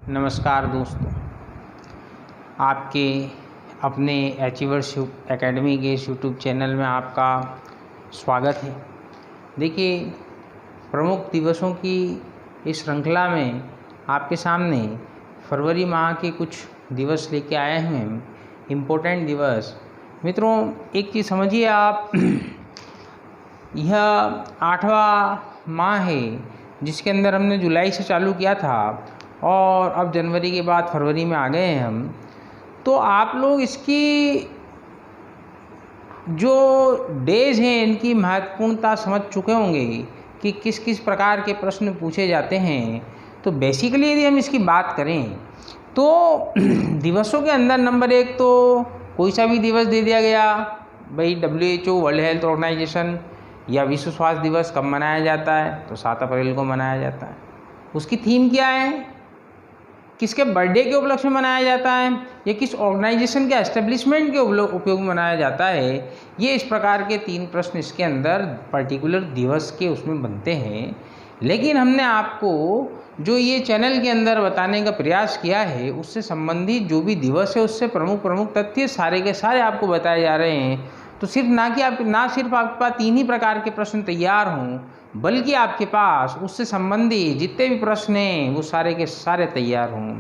नमस्कार दोस्तों, आपके अपने अचीवर्स एकेडमी के इस यूट्यूब चैनल में आपका स्वागत है। देखिए, प्रमुख दिवसों की इस श्रृंखला में आपके सामने फरवरी माह के कुछ दिवस लेके आए हैं हम, इम्पोर्टेंट दिवस। मित्रों, एक चीज़ समझिए आप, यह 8वां माह है जिसके अंदर हमने जुलाई से चालू किया था और अब जनवरी के बाद फरवरी में आ गए हैं हम। तो आप लोग इसकी जो डेज हैं इनकी महत्वपूर्णता समझ चुके होंगे कि किस किस प्रकार के प्रश्न पूछे जाते हैं। तो बेसिकली यदि हम इसकी बात करें तो दिवसों के अंदर नंबर 1 तो कोई सा भी दिवस दे दिया गया, भाई WHO वर्ल्ड हेल्थ ऑर्गेनाइजेशन या विश्व स्वास्थ्य दिवस कब मनाया जाता है, तो 7 अप्रैल को मनाया जाता है। उसकी थीम क्या है, किसके बर्थडे के उपलक्ष्य में मनाया जाता है या किस ऑर्गेनाइजेशन के एस्टेब्लिशमेंट के उपयोग में मनाया जाता है, ये इस प्रकार के 3 प्रश्न इसके अंदर पर्टिकुलर दिवस के उसमें बनते हैं। लेकिन हमने आपको जो ये चैनल के अंदर बताने का प्रयास किया है उससे संबंधित जो भी दिवस है उससे प्रमुख तथ्य सारे के सारे आपको बताए जा रहे हैं। तो सिर्फ ना सिर्फ आपके पास 3 ही प्रकार के प्रश्न तैयार हों, बल्कि आपके पास उससे संबंधित जितने भी प्रश्न हैं वो सारे के सारे तैयार हों।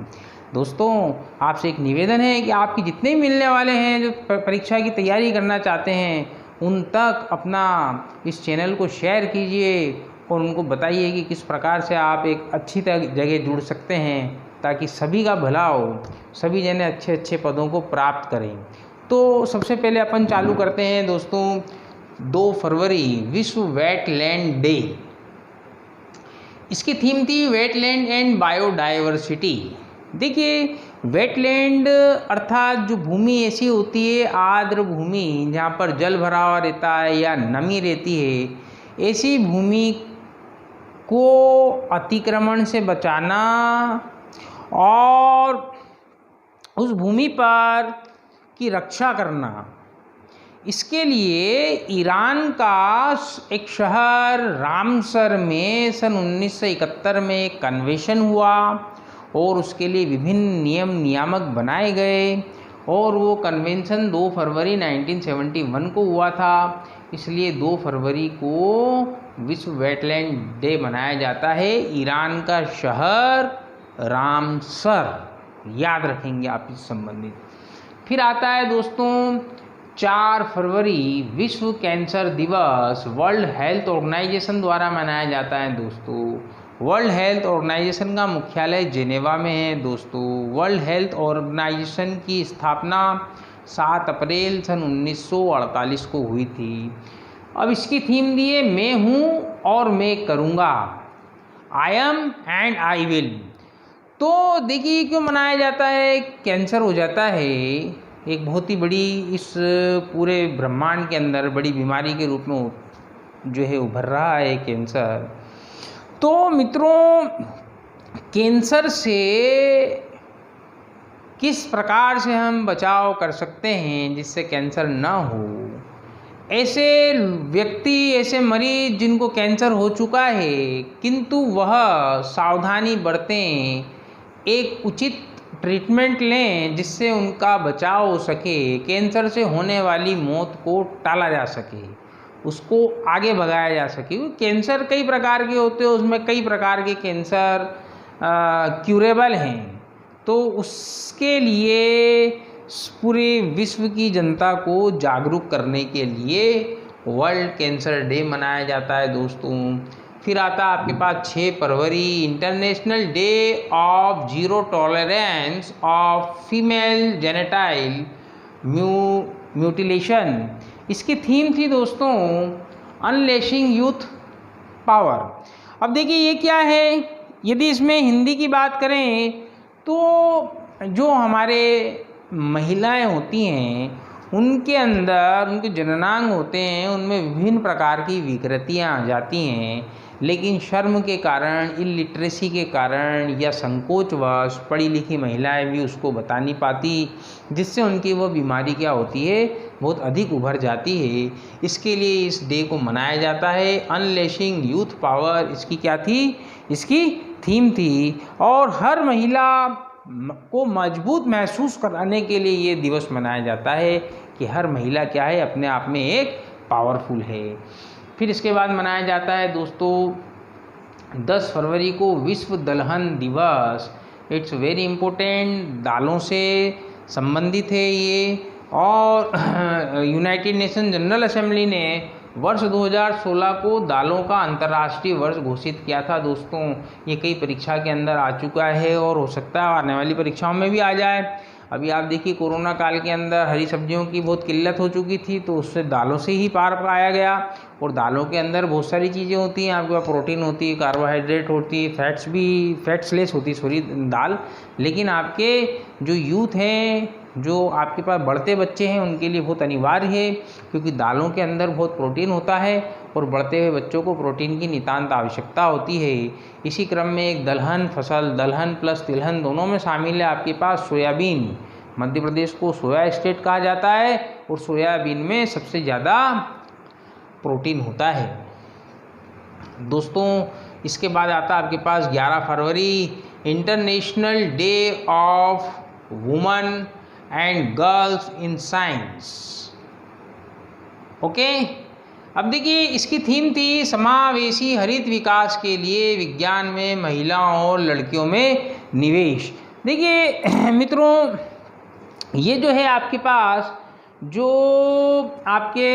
दोस्तों, आपसे एक निवेदन है कि आपके जितने भी मिलने वाले हैं जो परीक्षा की तैयारी करना चाहते हैं उन तक अपना इस चैनल को शेयर कीजिए और उनको बताइए कि किस प्रकार से आप एक अच्छी जगह जुड़ सकते हैं ताकि सभी का भला हो, सभी जने अच्छे अच्छे पदों को प्राप्त करें। तो सबसे पहले अपन चालू करते हैं दोस्तों, 2 फरवरी विश्व वेटलैंड डे। इसकी थीम थी वेटलैंड एंड बायोडाइवर्सिटी। देखिए, वेटलैंड अर्थात जो भूमि ऐसी होती है, आर्द्र भूमि जहाँ पर जल भरा हुआ रहता है या नमी रहती है, ऐसी भूमि को अतिक्रमण से बचाना और उस भूमि पर की रक्षा करना, इसके लिए ईरान का एक शहर रामसर में सन 1971 में एक कन्वेंशन हुआ और उसके लिए विभिन्न नियामक बनाए गए और वो कन्वेंशन 2 फरवरी 1971 को हुआ था। इसलिए 2 फरवरी को विश्व वेटलैंड डे मनाया जाता है। ईरान का शहर रामसर, याद रखेंगे आप इस संबंधित। फिर आता है दोस्तों 4 फरवरी विश्व कैंसर दिवस, वर्ल्ड हेल्थ ऑर्गेनाइजेशन द्वारा मनाया जाता है। दोस्तों, वर्ल्ड हेल्थ ऑर्गेनाइजेशन का मुख्यालय जेनेवा में है। दोस्तों, वर्ल्ड हेल्थ ऑर्गेनाइजेशन की स्थापना 7 अप्रैल सन 1948 को हुई थी। अब इसकी थीम दी है मैं हूँ और मैं करूँगा, I am and I will. तो देखिए क्यों मनाया जाता है, कैंसर हो जाता है एक बहुत ही बड़ी, इस पूरे ब्रह्मांड के अंदर बड़ी बीमारी के रूप में जो है उभर रहा है कैंसर। तो मित्रों, कैंसर से किस प्रकार से हम बचाव कर सकते हैं जिससे कैंसर ना हो। ऐसे व्यक्ति, ऐसे मरीज जिनको कैंसर हो चुका है किंतु वह सावधानी बरतें, एक उचित ट्रीटमेंट लें जिससे उनका बचाव हो सके, कैंसर से होने वाली मौत को टाला जा सके, उसको आगे भगाया जा सके। कैंसर कई प्रकार के होते हैं, उसमें कई प्रकार के कैंसर क्यूरेबल हैं। तो उसके लिए पूरे विश्व की जनता को जागरूक करने के लिए वर्ल्ड कैंसर डे मनाया जाता है दोस्तों। फिर आता है आपके पास 6 फरवरी international day of zero tolerance of female genital mutilation. इसकी थीम थी दोस्तों अनलेशिंग यूथ पावर। अब देखिए ये क्या है, यदि इसमें हिंदी की बात करें तो जो हमारे महिलाएं होती हैं उनके अंदर उनके जननांग होते हैं, उनमें विभिन्न प्रकार की विकृतियां आ जाती हैं। लेकिन शर्म के कारण, इलिटरेसी के कारण या संकोचवश पढ़ी लिखी महिलाएं भी उसको बता नहीं पाती, जिससे उनकी वह बीमारी क्या होती है, बहुत अधिक उभर जाती है। इसके लिए इस डे को मनाया जाता है। अनलेशिंग यूथ पावर इसकी क्या थी, इसकी थीम थी। और हर महिला को मजबूत महसूस कराने के लिए ये दिवस मनाया जाता है कि हर महिला क्या है, अपने आप में एक पावरफुल है। फिर इसके बाद मनाया जाता है दोस्तों 10 फरवरी को विश्व दलहन दिवस। इट्स वेरी इम्पोर्टेंट, दालों से संबंधित है ये। और यूनाइटेड नेशन जनरल असेंबली ने वर्ष 2016 को दालों का अंतर्राष्ट्रीय वर्ष घोषित किया था दोस्तों। ये कई परीक्षा के अंदर आ चुका है और हो सकता है आने वाली परीक्षाओं में भी आ जाए। अभी आप देखिए कोरोना काल के अंदर हरी सब्जियों की बहुत किल्लत हो चुकी थी, तो उससे दालों से ही पार पाया गया। और दालों के अंदर बहुत सारी चीज़ें होती हैं, आपके पास प्रोटीन होती है, कार्बोहाइड्रेट होती है, फैट्स भी फैट्सलेस होती है सॉरी दाल। लेकिन आपके जो यूथ हैं, जो आपके पास बढ़ते बच्चे हैं, उनके लिए बहुत अनिवार्य है, क्योंकि दालों के अंदर बहुत प्रोटीन होता है और बढ़ते हुए बच्चों को प्रोटीन की नितांत आवश्यकता होती है। इसी क्रम में एक दलहन फसल, दलहन प्लस तिलहन दोनों में शामिल है आपके पास सोयाबीन। मध्य प्रदेश को सोया स्टेट कहा जाता है और सोयाबीन में सबसे ज़्यादा प्रोटीन होता है दोस्तों। इसके बाद आता है आपके पास 11 फरवरी, international day of women and girls in science. Okay, अब देखिए इसकी थीम थी समावेशी हरित विकास के लिए विज्ञान में महिलाओं और लड़कियों में निवेश। देखिए मित्रों, ये जो है आपके पास जो आपके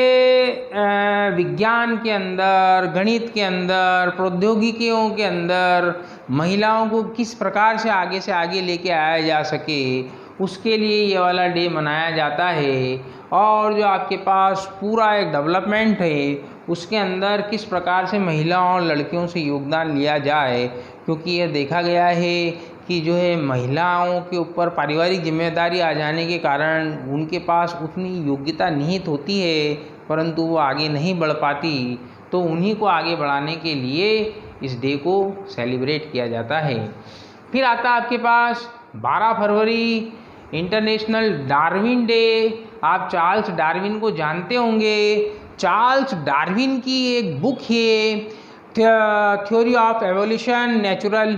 विज्ञान के अंदर, गणित के अंदर, प्रौद्योगिकियों के अंदर महिलाओं को किस प्रकार से आगे लेके आया जा सके, उसके लिए ये वाला डे मनाया जाता है। और जो आपके पास पूरा एक डेवलपमेंट है, उसके अंदर किस प्रकार से महिलाओं और लड़कियों से योगदान लिया जाए, क्योंकि यह देखा गया है कि जो है महिलाओं के ऊपर पारिवारिक जिम्मेदारी आ जाने के कारण उनके पास उतनी योग्यता निहित होती है, परंतु वो आगे नहीं बढ़ पाती। तो उन्हीं को आगे बढ़ाने के लिए इस डे को सेलिब्रेट किया जाता है। फिर आता है आपके पास 12 फरवरी, इंटरनेशनल डार्विन डे। आप चार्ल्स डार्विन को जानते होंगे। चार्ल्स डार्विन की एक बुक है theory of evolution natural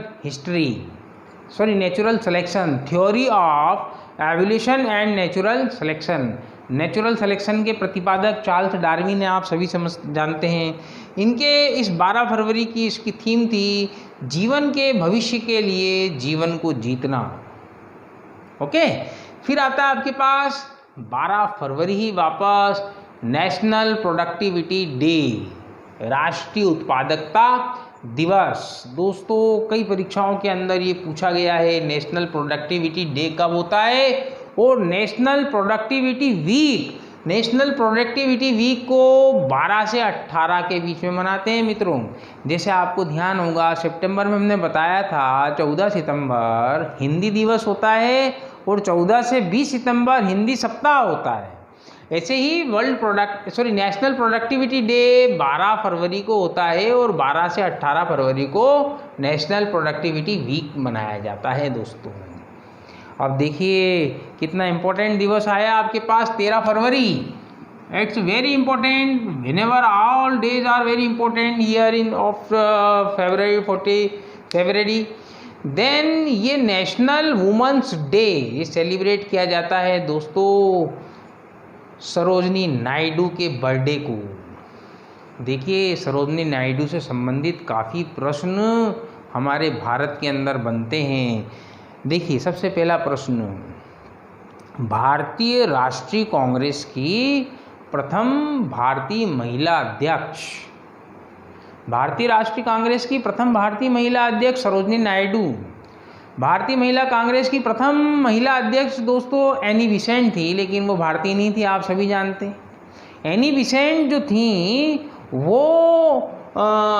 selection, theory of evolution and natural selection. Natural selection के प्रतिपादक चार्ल्स डार्विन है, आप सभी जानते हैं। इनके इस 12 फरवरी की इसकी थीम थी जीवन के भविष्य के लिए जीवन को जीतना। ओके, फिर आता है आपके पास 12 फरवरी ही वापस नेशनल प्रोडक्टिविटी डे, राष्ट्रीय उत्पादकता दिवस। दोस्तों कई परीक्षाओं के अंदर ये पूछा गया है नेशनल प्रोडक्टिविटी डे कब होता है, और national productivity week. National productivity week को 12 से 18 के बीच में मनाते हैं मित्रों। जैसे आपको ध्यान होगा सितंबर में हमने बताया था 14 सितंबर हिंदी दिवस होता है और 14 से 20 सितंबर हिंदी सप्ताह होता है। ऐसे ही नेशनल प्रोडक्टिविटी डे 12 फरवरी को होता है और 12 से 18 फरवरी को नेशनल प्रोडक्टिविटी वीक मनाया जाता है दोस्तों। अब देखिए कितना इम्पोर्टेंट दिवस आया आपके पास 13 फरवरी। It's very important, whenever all days are very important here in of फरवरी। देन ये नेशनल वुमेन्स डे ये सेलिब्रेट किया जाता है दोस्तों सरोजनी नायडू के बर्थडे को। देखिए सरोजनी नायडू से संबंधित काफ़ी प्रश्न हमारे भारत के अंदर बनते हैं। देखिए सबसे पहला प्रश्न, भारतीय राष्ट्रीय कांग्रेस की प्रथम भारतीय महिला अध्यक्ष, भारतीय राष्ट्रीय कांग्रेस की प्रथम भारतीय महिला अध्यक्ष सरोजनी नायडू। भारतीय महिला कांग्रेस की प्रथम महिला अध्यक्ष दोस्तों एनी बेसेंट थी, लेकिन वो भारतीय नहीं थी, आप सभी जानते हैं। एनी बेसेंट जो थी वो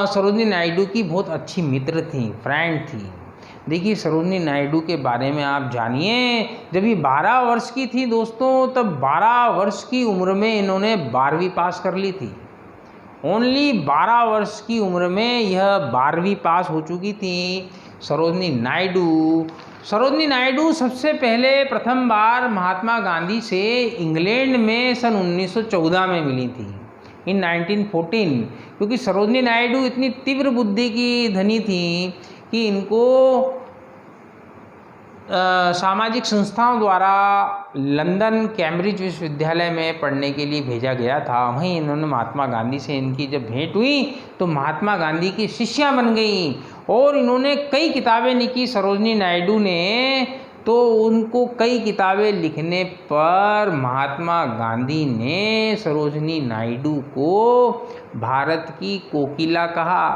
सरोजनी नायडू की बहुत अच्छी मित्र थी, फ्रेंड थी। देखिए सरोजनी नायडू के बारे में आप जानिए, जब ये 12 वर्ष की थी दोस्तों, तब 12 वर्ष की उम्र में इन्होंने 12वीं पास कर ली थी ओनली 12 वर्ष की उम्र में यह 12वीं पास हो चुकी थी सरोजनी नायडू। सरोजनी नायडू सबसे पहले प्रथम बार महात्मा गांधी से इंग्लैंड में सन 1914 में मिली थी, इन 1914, क्योंकि सरोजनी नायडू इतनी तीव्र बुद्धि की धनी थी कि इनको सामाजिक संस्थाओं द्वारा लंदन कैम्ब्रिज विश्वविद्यालय में पढ़ने के लिए भेजा गया था। वहीं इन्होंने महात्मा गांधी से इनकी जब भेंट हुई तो महात्मा गांधी की शिष्या बन गई और इन्होंने कई किताबें लिखी सरोजनी नायडू ने। तो उनको कई किताबें लिखने पर महात्मा गांधी ने सरोजनी नायडू को भारत की कोकिला कहा।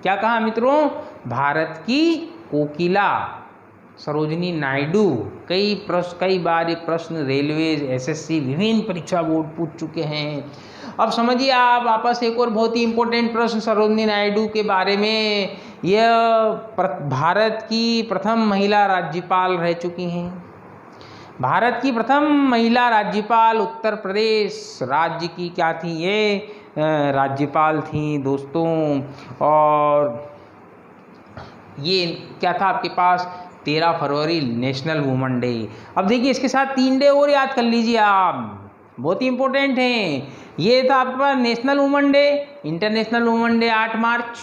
क्या कहा मित्रों? भारत की कोकिला सरोजनी नायडू। कई बार ये प्रश्न रेलवे, एसएससी, विभिन्न परीक्षा बोर्ड पूछ चुके हैं। अब समझिए आप वापस एक और बहुत ही इम्पोर्टेंट प्रश्न सरोजनी नायडू के बारे में। यह भारत की प्रथम महिला राज्यपाल रह चुकी हैं। भारत की प्रथम महिला राज्यपाल उत्तर प्रदेश राज्य की क्या थी? ये राज्यपाल थी दोस्तों। और ये क्या था आपके पास? 13 फरवरी नेशनल वुमेन डे। अब देखिए इसके साथ 3 डे और याद कर लीजिए आप, बहुत ही इंपॉर्टेंट हैं। ये था आपके पास national women day, international women day 8 मार्च,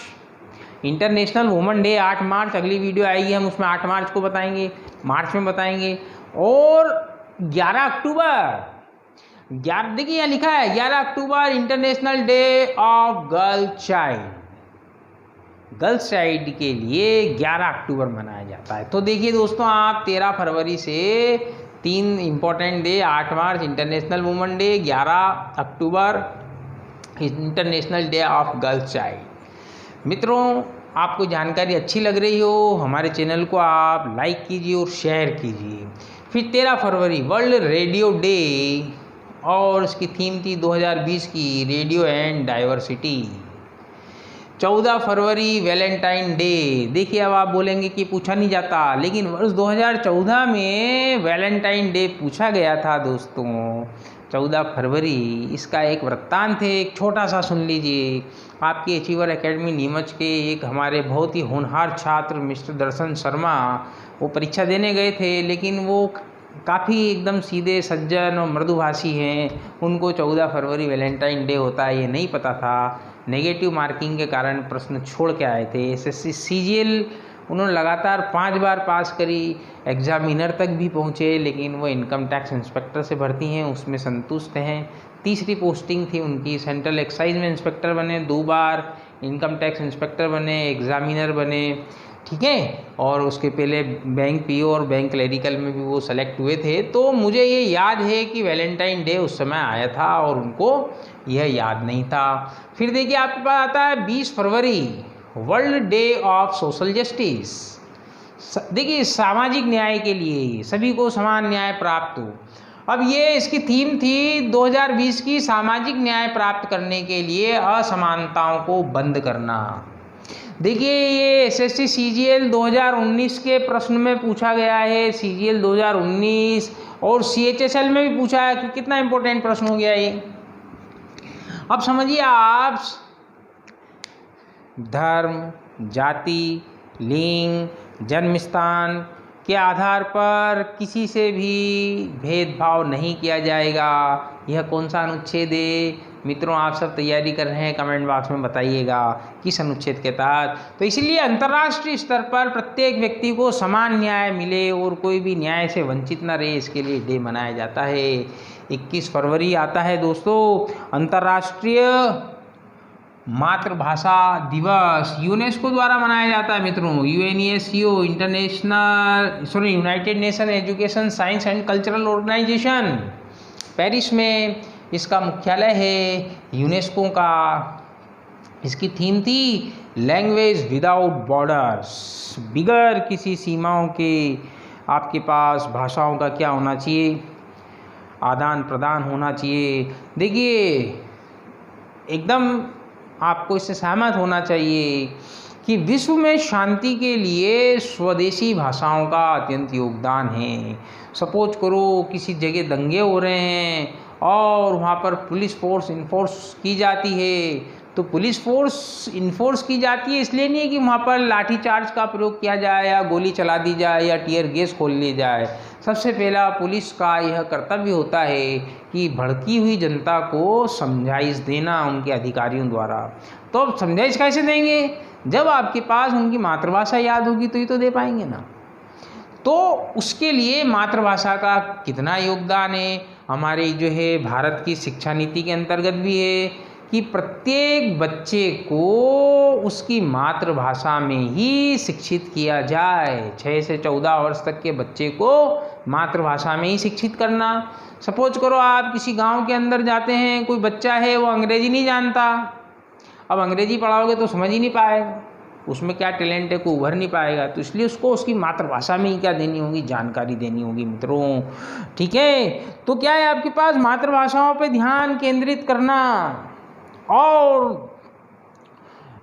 इंटरनेशनल वुमेन डे 8 मार्च। अगली वीडियो आएगी, हम उसमें 8 मार्च को बताएंगे, मार्च में बताएंगे। और 11 अक्टूबर, देखिए यहाँ लिखा है 11 अक्टूबर international day of girl child. Girls child के लिए 11 अक्टूबर मनाया जाता है। तो देखिए दोस्तों आप 13 फरवरी से 3 इम्पोर्टेंट डे, 8 मार्च इंटरनेशनल वुमेन डे, 11 अक्टूबर international day of girls child. मित्रों आपको जानकारी अच्छी लग रही हो, हमारे चैनल को आप लाइक कीजिए और शेयर कीजिए। फिर 13 फरवरी वर्ल्ड रेडियो डे, और इसकी थीम थी 2020 की radio and diversity. 14 February Valentine day. देखिए अब आप बोलेंगे कि पूछा नहीं जाता, लेकिन वर्ष 2014 में वैलेंटाइन डे पूछा गया था दोस्तों, 14 फरवरी। इसका एक वृत्तांत है, एक छोटा सा सुन लीजिए। आपकी अचीवर एकेडमी नीमच के एक हमारे बहुत ही होनहार छात्र मिस्टर दर्शन शर्मा, वो परीक्षा देने गए थे, लेकिन वो काफ़ी एकदम सीधे सज्जन और मृदुभाषी हैं। उनको 14 फरवरी वैलेंटाइन डे होता है ये नहीं पता था। नेगेटिव मार्किंग के कारण प्रश्न छोड़ के आए थे। एसएससी सीजीएल उन्होंने लगातार 5 बार पास करी, एग्जामिनर तक भी पहुँचे, लेकिन वो इनकम टैक्स इंस्पेक्टर से भर्ती हैं, उसमें संतुष्ट हैं। तीसरी पोस्टिंग थी उनकी, सेंट्रल एक्साइज में इंस्पेक्टर बने, 2 बार इनकम टैक्स इंस्पेक्टर बने, एग्जामिनर बने, ठीक है। और उसके पहले बैंक पीओ और बैंक क्लरिकल में भी वो सेलेक्ट हुए थे। तो मुझे ये याद है कि वैलेंटाइन डे उस समय आया था और उनको यह याद नहीं था। फिर देखिए आपके पास आता है 20 फरवरी world day of social justice. देखिए सामाजिक न्याय के लिए, सभी को समान न्याय प्राप्त हो। अब ये इसकी थीम थी 2020 की, सामाजिक न्याय प्राप्त करने के लिए असमानताओं को बंद करना। देखिए ये एसएससी सीजीएल 2019 के प्रश्न में पूछा गया है, सीजीएल 2019, और सीएचएसएल में भी पूछा है। कि कितना इंपॉर्टेंट प्रश्न हो गया ये। अब समझिए आप, धर्म, जाति, लिंग, जन्म स्थान के आधार पर किसी से भी भेदभाव नहीं किया जाएगा। यह कौन सा अनुच्छेद है? मित्रों आप सब तैयारी कर रहे हैं, कमेंट बॉक्स में बताइएगा किस अनुच्छेद के तहत। तो इसलिए अंतर्राष्ट्रीय स्तर पर प्रत्येक व्यक्ति को समान न्याय मिले और कोई भी न्याय से वंचित न रहे, इसके लिए डे मनाया जाता है। 21 फरवरी आता है दोस्तों अंतर्राष्ट्रीय मातृभाषा दिवस, यूनेस्को द्वारा मनाया जाता है मित्रों। UNSCO United Nation Education Science and Cultural Organisation, Paris में इसका मुख्यालय है यूनेस्को का। इसकी थीम थी लैंग्वेज विदाउट बॉर्डर्स, बिगर किसी सीमाओं के आपके पास भाषाओं का क्या होना चाहिए, आदान प्रदान होना चाहिए। देखिए एकदम आपको इससे सहमत होना चाहिए कि विश्व में शांति के लिए स्वदेशी भाषाओं का अत्यंत योगदान है। सपोज करो किसी जगह दंगे हो रहे हैं और वहाँ पर पुलिस फोर्स इन्फोर्स की जाती है। तो पुलिस फोर्स इन्फोर्स की जाती है इसलिए नहीं है कि वहाँ पर लाठीचार्ज का प्रयोग किया जाए या गोली चला दी जाए या टीयर गैस खोल ली जाए। सबसे पहला पुलिस का यह कर्तव्य होता है कि भड़की हुई जनता को समझाइश देना उनके अधिकारियों द्वारा। तो अब समझाइश कैसे देंगे? जब आपके पास उनकी मातृभाषा याद होगी तो ही तो दे पाएंगे ना। तो उसके लिए मातृभाषा का कितना योगदान है हमारे जो है भारत की शिक्षा नीति के अंतर्गत भी है कि प्रत्येक बच्चे को उसकी मातृभाषा में ही शिक्षित किया जाए। 6 से 14 वर्ष तक के बच्चे को मातृभाषा में ही शिक्षित करना। सपोज करो आप किसी गांव के अंदर जाते हैं, कोई बच्चा है वो अंग्रेजी नहीं जानता, अब अंग्रेजी पढ़ाओगे तो समझ ही नहीं पाएगा, उसमें क्या टैलेंट है को उभर नहीं पाएगा। तो इसलिए उसको उसकी मातृभाषा में ही क्या देनी होगी, जानकारी देनी होगी मित्रों। ठीक है, तो क्या है आपके पास मातृभाषाओं पे ध्यान केंद्रित करना और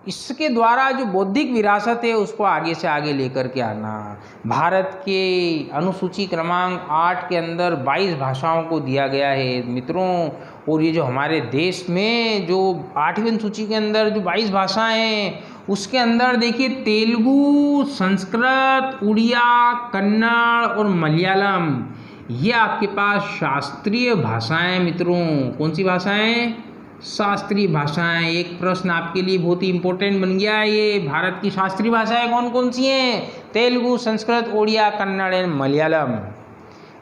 इसके द्वारा जो बौद्धिक विरासत है उसको आगे से आगे लेकर के आना। भारत के अनुसूची क्रमांक 8 के अंदर 22 भाषाओं को दिया गया है मित्रों। और ये जो हमारे देश में जो 8वीं अनुसूची के अंदर जो 22 भाषाएं हैं उसके अंदर देखिए तेलुगु, संस्कृत, उड़िया, कन्नड़ और मलयालम, ये आपके पास शास्त्रीय भाषाएं मित्रों। कौन सी भाषाएं? शास्त्रीय भाषाएं। एक प्रश्न आपके लिए बहुत ही इंपॉर्टेंट बन गया है ये, भारत की शास्त्रीय भाषाएं कौन कौन सी हैं? तेलुगु, संस्कृत, उड़िया, कन्नड़ एंड मलयालम।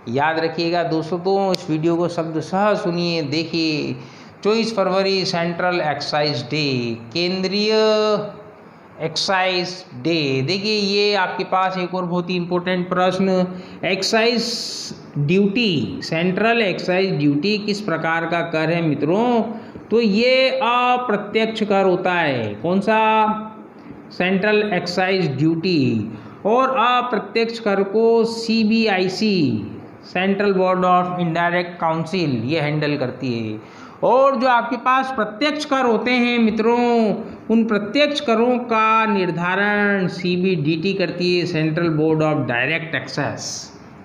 याद रखिएगा दोस्तों, तो इस वीडियो को शब्दशः सुनिए, देखिए। 24 फरवरी सेंट्रल एक्साइज डे, केंद्रीय एक्साइज डे। देखिए ये आपके पास एक और बहुत ही इंपॉर्टेंट प्रश्न, excise duty, central excise duty किस प्रकार का कर है मित्रों? तो ये अप्रत्यक्ष कर होता है। कौन सा? Central excise duty. और अप्रत्यक्ष कर को CBIC, central board of indirect council, ये हैंडल करती है। और जो आपके पास प्रत्यक्ष कर होते हैं मित्रों, उन प्रत्यक्ष करों का निर्धारण CBDT करती है, central board of direct taxes.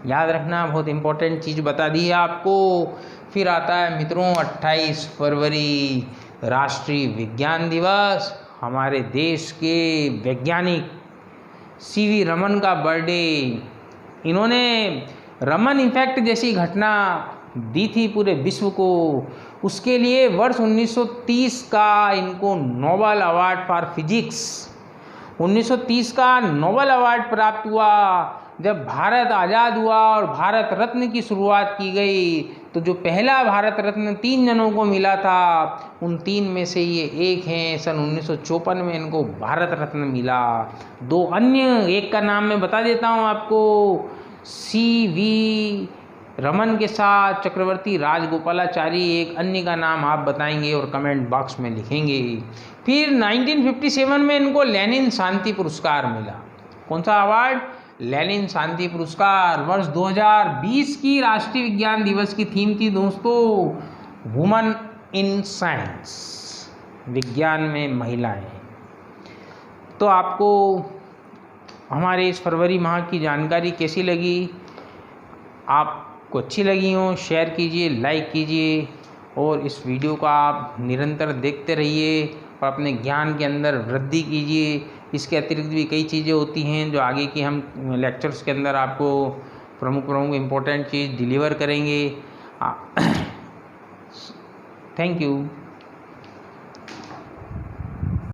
याद रखना, बहुत इंपॉर्टेंट चीज़ बता दी है आपको। फिर आता है मित्रों 28 फरवरी राष्ट्रीय विज्ञान दिवस। हमारे देश के वैज्ञानिक CV रमन का बर्थडे। इन्होंने रमन इफेक्ट जैसी घटना दी थी पूरे विश्व को। उसके लिए वर्ष 1930 का इनको नोबेल अवार्ड फॉर फिजिक्स, 1930 का नोबेल अवार्ड प्राप्त हुआ। जब भारत आज़ाद हुआ और भारत रत्न की शुरुआत की गई तो जो पहला भारत रत्न 3 जनों को मिला था, उन 3 में से ये एक हैं। सन 1954 में इनको भारत रत्न मिला। 2 अन्य, एक का नाम मैं बता देता हूँ आपको, CV रमन के साथ चक्रवर्ती राजगोपालाचारी, एक अन्य का नाम आप बताएंगे और कमेंट बॉक्स में लिखेंगे। फिर 1957 में इनको लेनिन शांति पुरस्कार मिला। कौन सा अवार्ड? लेनिन शांति पुरस्कार। वर्ष 2020 की राष्ट्रीय विज्ञान दिवस की थीम थी दोस्तों, वुमन इन साइंस, विज्ञान में महिलाएं। तो आपको हमारे इस फरवरी माह की जानकारी कैसी लगी? आपको अच्छी लगी हो शेयर कीजिए, लाइक कीजिए और इस वीडियो को आप निरंतर देखते रहिए और अपने ज्ञान के अंदर वृद्धि कीजिए। इसके अतिरिक्त भी कई चीज़ें होती हैं जो आगे की हम लेक्चर्स के अंदर आपको प्रमुख इम्पोर्टेंट चीज़ डिलीवर करेंगे। Thank you.